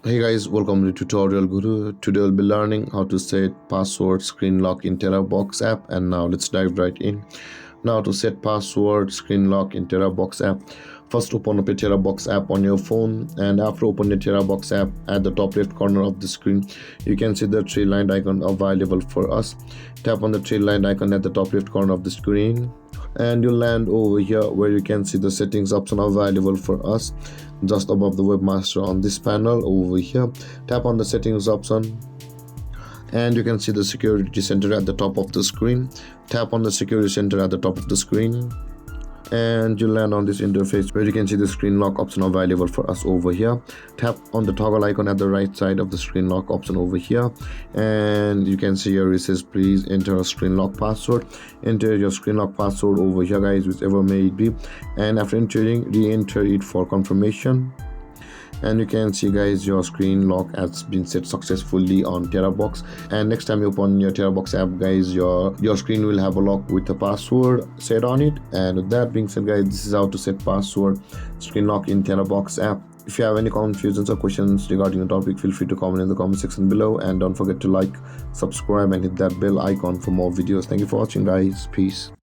Hey guys, welcome to Tutorial Guru. Today we'll be learning how to set password screen lock in TeraBox app, and now let's dive right in. Now to set password screen lock in TeraBox app, first open up a TeraBox app on your phone, and after opening the TeraBox app, at the top left corner of the screen you can see the three-lined icon available for us. Tap on the three-lined icon at the top left corner of the screen and you'll land over here where you can see the settings option available for us just above the webmaster. On this panel over here, tap on the settings option and you can see the security center at the top of the screen. Tap on the security center at the top of the screen and you land on this interface where you can see the screen lock option available for us over here. Tap on the toggle icon at the right side of the screen lock option over here and you can see here it says please enter a screen lock password. Enter your screen lock password over here guys, whichever may it be, and after entering, re-enter it for confirmation. And you can see guys your screen lock has been set successfully on TeraBox. And next time you open your TeraBox app guys, your screen will have a lock with a password set on it. And with that being said guys, this is how to set password screen lock in TeraBox app. If you have any confusions or questions regarding the topic, feel free to comment in the comment section below, and don't forget to like, subscribe and hit that bell icon for more videos. Thank you for watching guys. Peace.